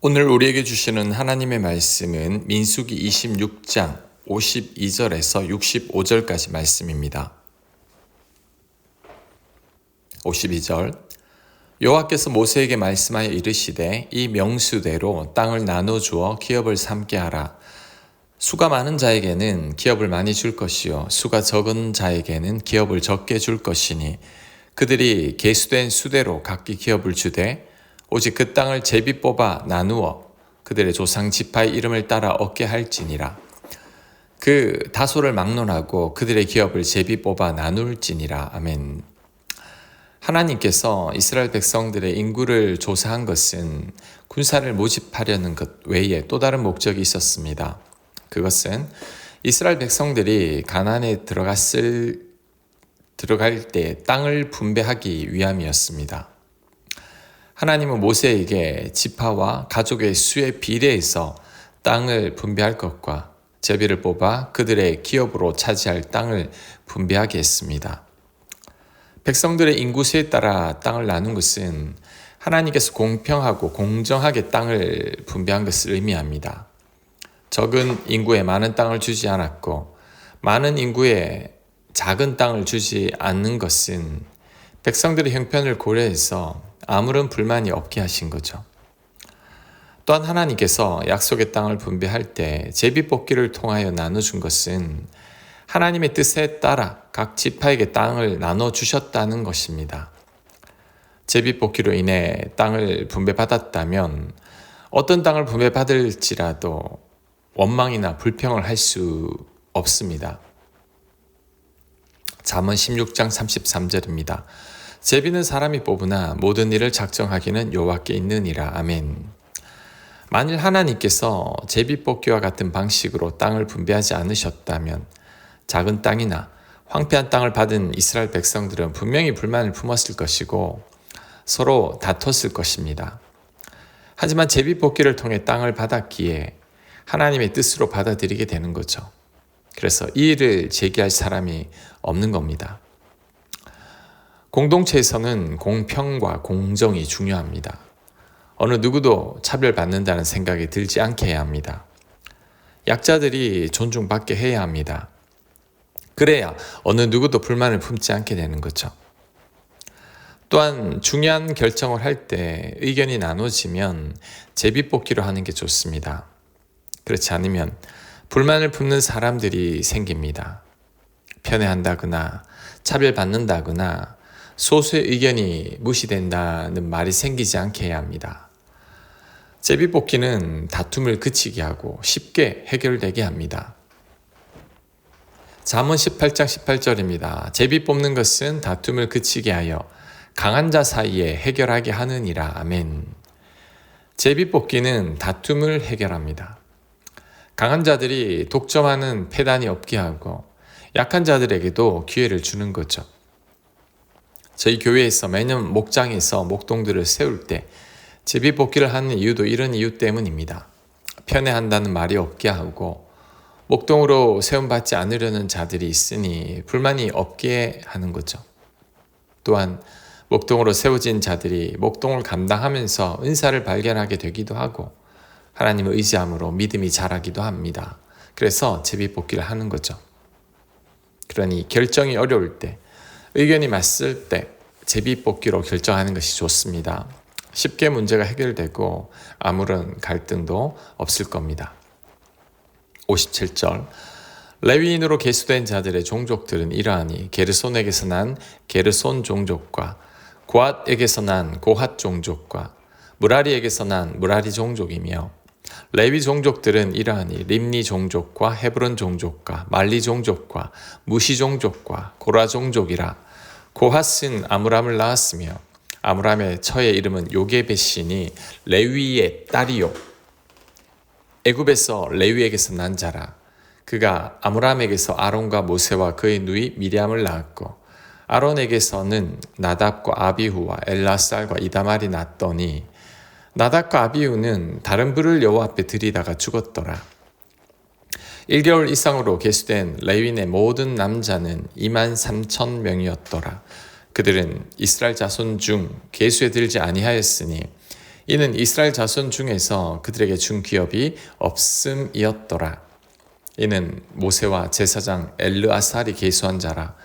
오늘 우리에게 주시는 하나님의 말씀은 민수기 26장 52절에서 65절까지 말씀입니다. 52절 여호와께서 모세에게 말씀하여 이르시되 이 명수대로 땅을 나눠 주어 기업을 삼게 하라. 수가 많은 자에게는 기업을 많이 줄 것이요 수가 적은 자에게는 기업을 적게 줄 것이니 그들이 계수된 수대로 각기 기업을 주되 오직 그 땅을 제비 뽑아 나누어 그들의 조상 지파의 이름을 따라 얻게 할지니라. 그 다소를 막론하고 그들의 기업을 제비 뽑아 나눌지니라. 아멘. 하나님께서 이스라엘 백성들의 인구를 조사한 것은 군사를 모집하려는 것 외에 또 다른 목적이 있었습니다. 그것은 이스라엘 백성들이 가나안에 들어갈 때 땅을 분배하기 위함이었습니다. 하나님은 모세에게 지파와 가족의 수에 비례해서 땅을 분배할 것과 제비를 뽑아 그들의 기업으로 차지할 땅을 분배하게 했습니다. 백성들의 인구수에 따라 땅을 나눈 것은 하나님께서 공평하고 공정하게 땅을 분배한 것을 의미합니다. 적은 인구에 많은 땅을 주지 않았고 많은 인구에 작은 땅을 주지 않는 것은 백성들의 형편을 고려해서 아무런 불만이 없게 하신 거죠. 또한 하나님께서 약속의 땅을 분배할 때 제비뽑기를 통하여 나눠준 것은 하나님의 뜻에 따라 각 지파에게 땅을 나눠주셨다는 것입니다. 제비뽑기로 인해 땅을 분배받았다면 어떤 땅을 분배받을지라도 원망이나 불평을 할 수 없습니다. 잠언 16장 33절입니다. 제비는 사람이 뽑으나 모든 일을 작정하기는 여호와께 있느니라. 아멘. 만일 하나님께서 제비뽑기와 같은 방식으로 땅을 분배하지 않으셨다면 작은 땅이나 황폐한 땅을 받은 이스라엘 백성들은 분명히 불만을 품었을 것이고 서로 다퉜을 것입니다. 하지만 제비뽑기를 통해 땅을 받았기에 하나님의 뜻으로 받아들이게 되는 거죠. 그래서 이 일을 제기할 사람이 없는 겁니다. 공동체에서는 공평과 공정이 중요합니다. 어느 누구도 차별받는다는 생각이 들지 않게 해야 합니다. 약자들이 존중받게 해야 합니다. 그래야 어느 누구도 불만을 품지 않게 되는 거죠. 또한 중요한 결정을 할 때 의견이 나눠지면 제비뽑기로 하는 게 좋습니다. 그렇지 않으면 불만을 품는 사람들이 생깁니다. 편애한다거나 차별받는다거나 소수의 의견이 무시된다는 말이 생기지 않게 해야 합니다. 제비뽑기는 다툼을 그치게 하고 쉽게 해결되게 합니다. 잠언 18장 18절입니다. 제비 뽑는 것은 다툼을 그치게 하여 강한 자 사이에 해결하게 하느니라. 아멘. 제비 뽑기는 다툼을 해결합니다. 강한 자들이 독점하는 패단이 없게 하고 약한 자들에게도 기회를 주는 거죠. 저희 교회에서 매년 목장에서 목동들을 세울 때 제비뽑기를 하는 이유도 이런 이유 때문입니다. 편애한다는 말이 없게 하고 목동으로 세움받지 않으려는 자들이 있으니 불만이 없게 하는 거죠. 또한 목동으로 세워진 자들이 목동을 감당하면서 은사를 발견하게 되기도 하고 하나님을 의지함으로 믿음이 자라기도 합니다. 그래서 제비뽑기를 하는 거죠. 그러니 결정이 어려울 때, 의견이 맞설 때 제비뽑기로 결정하는 것이 좋습니다. 쉽게 문제가 해결되고 아무런 갈등도 없을 겁니다. 57절 레위인으로 계수된 자들의 종족들은 이러하니 게르손에게서 난 게르손 종족과 고핫에게서 난 고핫 종족과 무라리에게서 난 무라리 종족이며 레위 종족들은 이러하니 림니 종족과 헤브론 종족과 말리 종족과 무시 종족과 고라 종족이라. 고핫은 아므람을 낳았으며 아므람의 처의 이름은 요게벳이니 레위의 딸이요 애굽에서 레위에게서 난 자라. 그가 아므람에게서 아론과 모세와 그의 누이 미리암을 낳았고 아론에게서는 나답과 아비후와 엘라살과 이다말이 낳았더니 나답과 아비후는 다른 불을 여호와 앞에 들이다가 죽었더라. 1개월 이상으로 계수된 레위인의 모든 남자는 23,000명이었더라. 그들은 이스라엘 자손 중 계수에 들지 아니하였으니 이는 이스라엘 자손 중에서 그들에게 준 기업이 없음이었더라. 이는 모세와 제사장 엘르아살이 계수한 자라.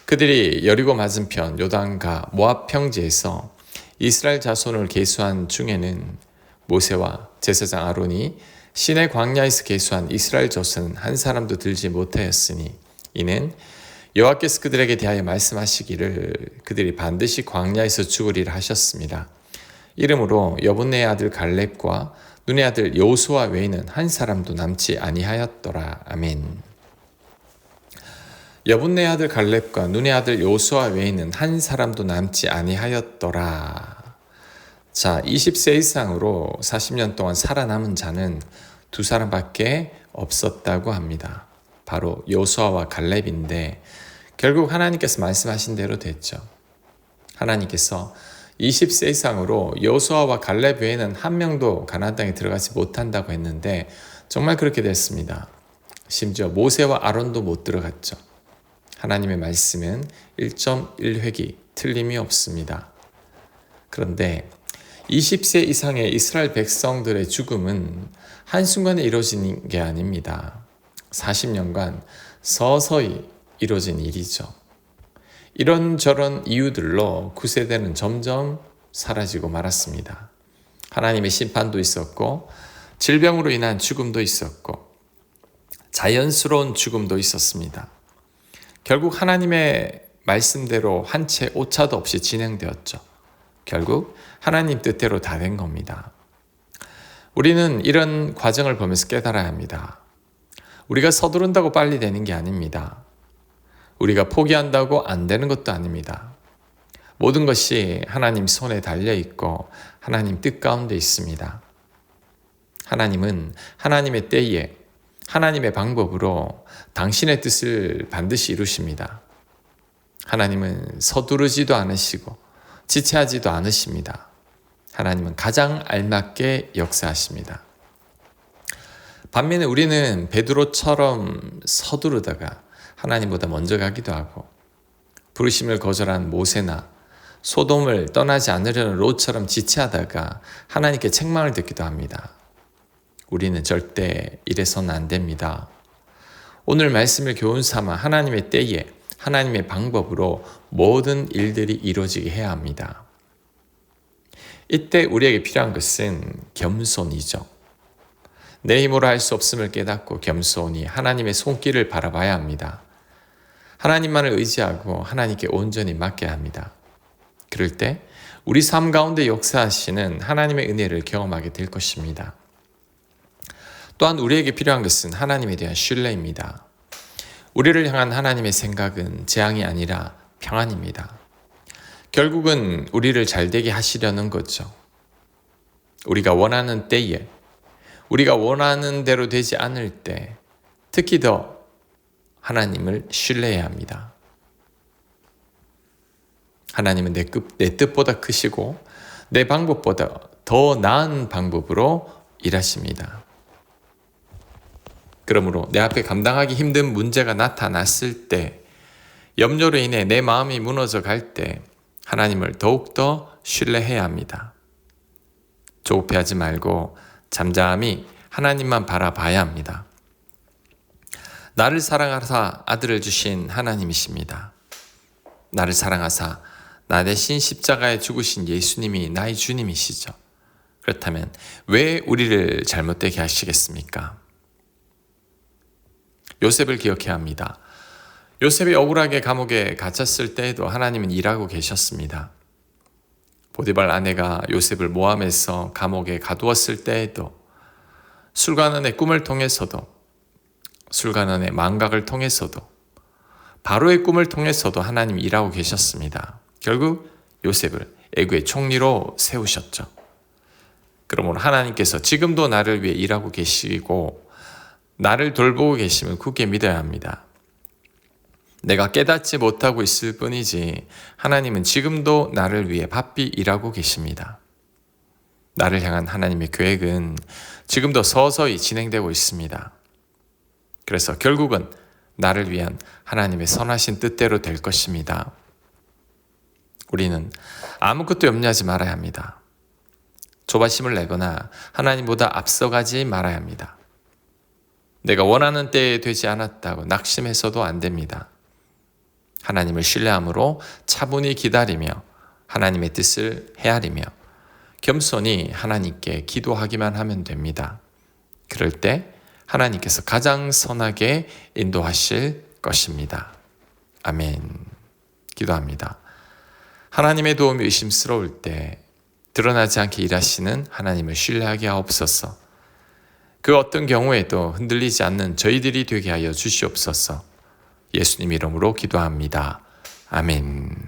그들이 여리고 맞은편 요단과 모압 평지에서 이스라엘 자손을 계수한 중에는 모세와 제사장 아론이 시내 광야에서 계수한 이스라엘 젖은 한 사람도 들지 못하였으니 이는 여호와께서 그들에게 대하여 말씀하시기를 그들이 반드시 광야에서 죽으리라 하셨습니다. 이러므로 여분네의 아들 갈렙과 눈의 아들 여호수아 외에는 한 사람도 남지 아니하였더라. 아멘. 여분네의 아들 갈렙과 눈의 아들 여호수아 외에는 한 사람도 남지 아니하였더라. 자, 20세 이상으로 40년 동안 살아남은 자는 두 사람밖에 없었다고 합니다. 바로 여호수아와 갈렙인데 결국 하나님께서 말씀하신 대로 됐죠. 하나님께서 20세 이상으로 여호수아와 갈렙 외에는 한 명도 가나안 땅에 들어가지 못한다고 했는데 정말 그렇게 됐습니다. 심지어 모세와 아론도 못 들어갔죠. 하나님의 말씀은 1.1획이 틀림이 없습니다. 그런데 20세 이상의 이스라엘 백성들의 죽음은 한순간에 이루어진 게 아닙니다. 40년간 서서히 이루어진 일이죠. 이런저런 이유들로 구세대는 점점 사라지고 말았습니다. 하나님의 심판도 있었고 질병으로 인한 죽음도 있었고 자연스러운 죽음도 있었습니다. 결국 하나님의 말씀대로 한 채 오차도 없이 진행되었죠. 결국 하나님 뜻대로 다 된 겁니다. 우리는 이런 과정을 보면서 깨달아야 합니다. 우리가 서두른다고 빨리 되는 게 아닙니다. 우리가 포기한다고 안 되는 것도 아닙니다. 모든 것이 하나님 손에 달려있고 하나님 뜻 가운데 있습니다. 하나님은 하나님의 때에 하나님의 방법으로 당신의 뜻을 반드시 이루십니다. 하나님은 서두르지도 않으시고 지체하지도 않으십니다. 하나님은 가장 알맞게 역사하십니다. 반면에 우리는 베드로처럼 서두르다가 하나님보다 먼저 가기도 하고 부르심을 거절한 모세나 소돔을 떠나지 않으려는 롯처럼 지체하다가 하나님께 책망을 듣기도 합니다. 우리는 절대 이래서는 안 됩니다. 오늘 말씀을 교훈 삼아 하나님의 때에 하나님의 방법으로 모든 일들이 이루어지게 해야 합니다. 이때 우리에게 필요한 것은 겸손이죠. 내 힘으로 할 수 없음을 깨닫고 겸손히 하나님의 손길을 바라봐야 합니다. 하나님만을 의지하고 하나님께 온전히 맡겨야 합니다. 그럴 때 우리 삶 가운데 역사하시는 하나님의 은혜를 경험하게 될 것입니다. 또한 우리에게 필요한 것은 하나님에 대한 신뢰입니다. 우리를 향한 하나님의 생각은 재앙이 아니라 평안입니다. 결국은 우리를 잘되게 하시려는 거죠. 우리가 원하는 때에, 우리가 원하는 대로 되지 않을 때, 특히 더 하나님을 신뢰해야 합니다. 하나님은 내 뜻보다 크시고 내 방법보다 더 나은 방법으로 일하십니다. 그러므로 내 앞에 감당하기 힘든 문제가 나타났을 때, 염려로 인해 내 마음이 무너져 갈 때 하나님을 더욱더 신뢰해야 합니다. 조급해하지 말고 잠잠히 하나님만 바라봐야 합니다. 나를 사랑하사 아들을 주신 하나님이십니다. 나를 사랑하사 나 대신 십자가에 죽으신 예수님이 나의 주님이시죠. 그렇다면 왜 우리를 잘못되게 하시겠습니까? 요셉을 기억해야 합니다. 요셉이 억울하게 감옥에 갇혔을 때에도 하나님은 일하고 계셨습니다. 보디발 아내가 요셉을 모함해서 감옥에 가두었을 때에도, 술관원의 꿈을 통해서도, 술관원의 망각을 통해서도, 바로의 꿈을 통해서도 하나님이 일하고 계셨습니다. 결국 요셉을 애굽의 총리로 세우셨죠. 그러므로 하나님께서 지금도 나를 위해 일하고 계시고 나를 돌보고 계심을 굳게 믿어야 합니다. 내가 깨닫지 못하고 있을 뿐이지 하나님은 지금도 나를 위해 바삐 일하고 계십니다. 나를 향한 하나님의 계획은 지금도 서서히 진행되고 있습니다. 그래서 결국은 나를 위한 하나님의 선하신 뜻대로 될 것입니다. 우리는 아무것도 염려하지 말아야 합니다. 조바심을 내거나 하나님보다 앞서가지 말아야 합니다. 내가 원하는 때에 되지 않았다고 낙심해서도 안 됩니다. 하나님을 신뢰함으로 차분히 기다리며 하나님의 뜻을 헤아리며 겸손히 하나님께 기도하기만 하면 됩니다. 그럴 때 하나님께서 가장 선하게 인도하실 것입니다. 아멘. 기도합니다. 하나님의 도움이 의심스러울 때 드러나지 않게 일하시는 하나님을 신뢰하게 하옵소서. 그 어떤 경우에도 흔들리지 않는 저희들이 되게 하여 주시옵소서. 예수님 이름으로 기도합니다. 아멘.